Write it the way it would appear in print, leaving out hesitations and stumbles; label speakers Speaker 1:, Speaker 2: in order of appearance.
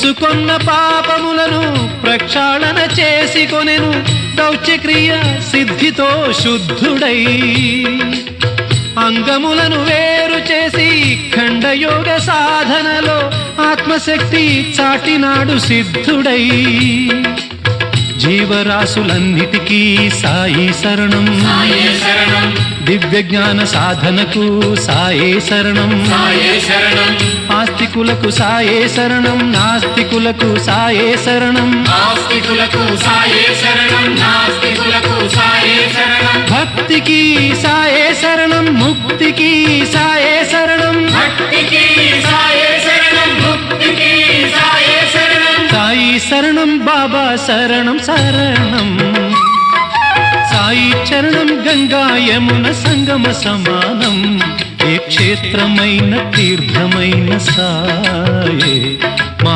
Speaker 1: తెచ్చుకొన్న పాపములను ప్రక్షాళన చేసుకొనెను దౌత్యక్రియ సిద్ధితో శుద్ధుడై అంగములను వేరు చేసి ఖండయోగ సాధనలో ఆత్మశక్తి చాటినాడు సిద్ధుడై జీవరాశులన్నిటికీ సాయి శరణం దివ్య జ్ఞాన సాధనకు సాయే శరణం ఆస్తికులకు సాయే శరణం నాస్తికులకు సాయే శరణం భక్తికి సాయే శరణం ముక్తికి సాయే శరణం సాయి శరణం బాబా శరణం శరణం సాయి చరణం గంగా యమున సంగమ సమానం ఏ క్షేత్రమైన తీర్థమైన సాయే మా